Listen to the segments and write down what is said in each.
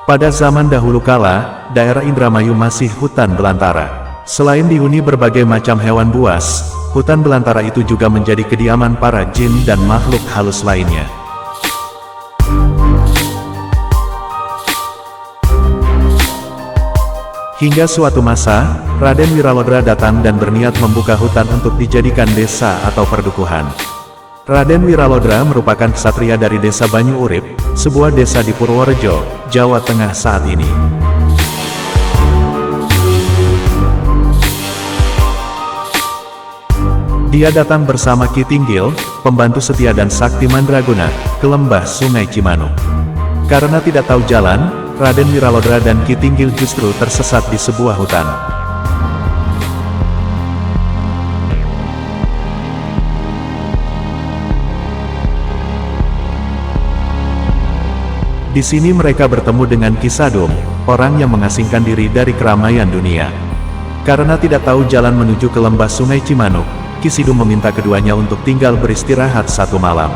Pada zaman dahulu kala, daerah Indramayu masih hutan belantara. Selain dihuni berbagai macam hewan buas, hutan belantara itu juga menjadi kediaman para jin dan makhluk halus lainnya. Hingga suatu masa, Raden Wiralodra datang dan berniat membuka hutan untuk dijadikan desa atau perdukuhan. Raden Wiralodra merupakan ksatria dari desa Banyu Urip, sebuah desa di Purworejo, Jawa Tengah saat ini. Dia datang bersama Ki Tinggil, pembantu setia dan sakti Mandraguna, ke lembah Sungai Cimanuk. Karena tidak tahu jalan, Raden Wiralodra dan Ki Tinggil justru tersesat di sebuah hutan. Di sini mereka bertemu dengan Ki Sadum, orang yang mengasingkan diri dari keramaian dunia. Karena tidak tahu jalan menuju ke lembah Sungai Cimanuk, Ki Sidum meminta keduanya untuk tinggal beristirahat satu malam.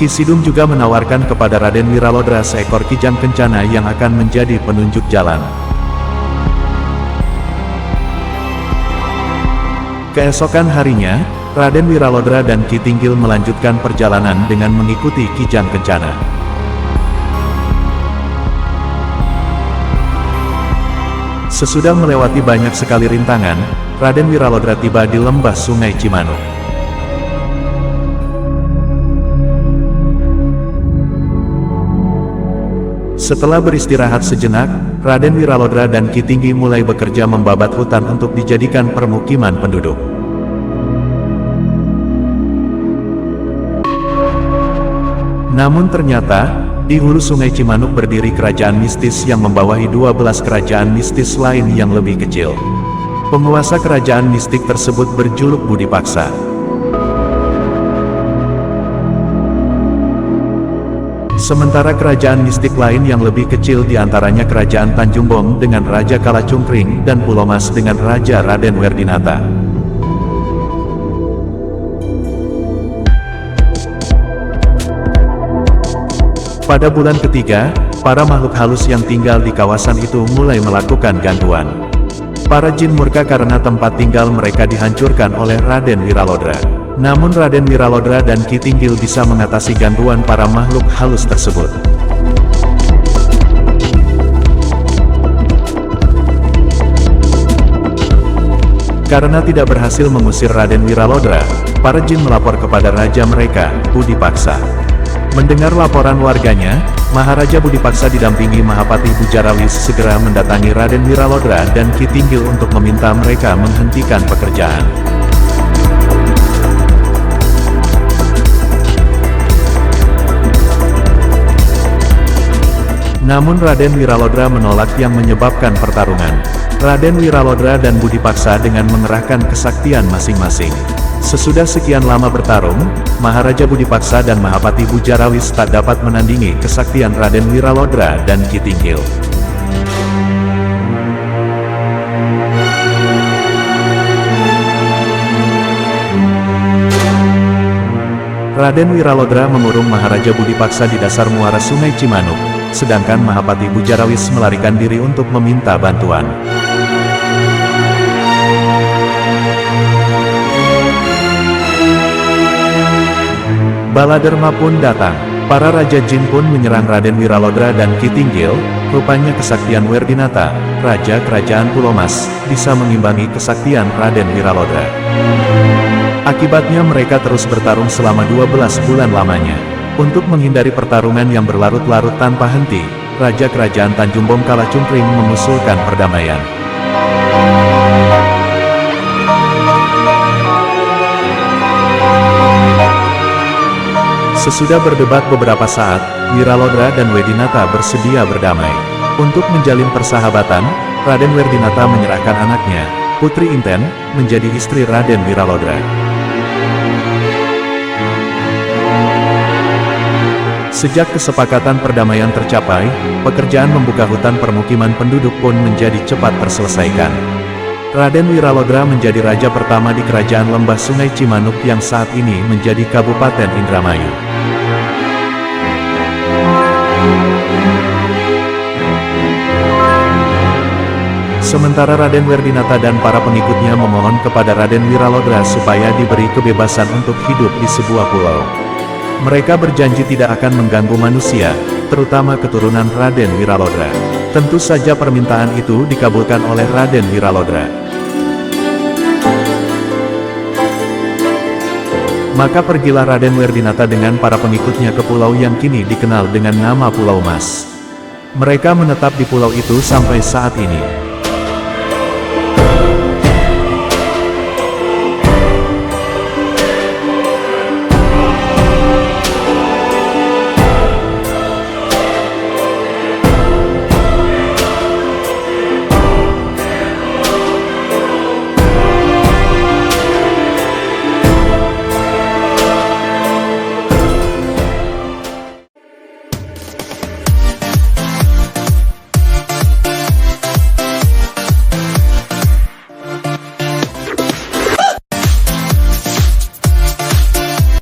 Ki Sidum juga menawarkan kepada Raden Wiralodra seekor kijang kencana yang akan menjadi penunjuk jalan. Keesokan harinya, Raden Wiralodra dan Ki Tinggil melanjutkan perjalanan dengan mengikuti kijang kencana. Sesudah melewati banyak sekali rintangan, Raden Wiralodra tiba di lembah Sungai Cimanuk. Setelah beristirahat sejenak, Raden Wiralodra dan Ki Tinggil mulai bekerja membabat hutan untuk dijadikan permukiman penduduk. Namun ternyata, di hulu Sungai Cimanuk berdiri kerajaan mistis yang membawahi 12 kerajaan mistis lain yang lebih kecil. Penguasa kerajaan mistik tersebut berjuluk Budi Paksa. Sementara kerajaan mistik lain yang lebih kecil diantaranya kerajaan Tanjung Bom dengan Raja Kalacungkring dan Pulau Mas dengan Raja Raden Werdinata. Pada bulan ketiga, para makhluk halus yang tinggal di kawasan itu mulai melakukan gangguan. Para jin murka karena tempat tinggal mereka dihancurkan oleh Raden Wiralodra. Namun Raden Wiralodra dan Ki Tinggil bisa mengatasi gangguan para makhluk halus tersebut. Karena tidak berhasil mengusir Raden Wiralodra, para jin melapor kepada raja mereka, Budi Paksa. Mendengar laporan warganya, Maharaja Budi Paksa didampingi Mahapati Bujarawis segera mendatangi Raden Wiralodra dan Ki Tinggil untuk meminta mereka menghentikan pekerjaan. Namun Raden Wiralodra menolak yang menyebabkan pertarungan. Raden Wiralodra dan Budi Paksa dengan mengerahkan kesaktian masing-masing. Sesudah sekian lama bertarung, Maharaja Budi Paksa dan Mahapati Bujarawis tak dapat menandingi kesaktian Raden Wiralodra dan Ki Tinggil. Raden Wiralodra mengurung Maharaja Budi Paksa di dasar muara Sungai Cimanuk, sedangkan Mahapati Bujarawis melarikan diri untuk meminta bantuan. Baladerma pun datang. Para Raja Jin pun menyerang Raden Wiralodra dan Ki Tinggil. Rupanya kesaktian Werdinata, Raja Kerajaan Pulau Mas, bisa mengimbangi kesaktian Raden Wiralodra. Akibatnya mereka terus bertarung selama 12 bulan lamanya. Untuk menghindari pertarungan yang berlarut-larut tanpa henti, Raja Kerajaan Tanjung Bom Kalacungkring mengusulkan perdamaian. Sesudah berdebat beberapa saat, Wiralodra dan Werdinata bersedia berdamai. Untuk menjalin persahabatan, Raden Werdinata menyerahkan anaknya, Putri Inten, menjadi istri Raden Wiralodra. Sejak kesepakatan perdamaian tercapai, pekerjaan membuka hutan permukiman penduduk pun menjadi cepat terselesaikan. Raden Wiralodra menjadi raja pertama di kerajaan Lembah Sungai Cimanuk yang saat ini menjadi Kabupaten Indramayu. Sementara Raden Werdinata dan para pengikutnya memohon kepada Raden Wiralodra supaya diberi kebebasan untuk hidup di sebuah pulau. Mereka berjanji tidak akan mengganggu manusia, terutama keturunan Raden Wiralodra. Tentu saja permintaan itu dikabulkan oleh Raden Wiralodra. Maka pergilah Raden Werdinata dengan para pengikutnya ke pulau yang kini dikenal dengan nama Pulau Mas. Mereka menetap di pulau itu sampai saat ini.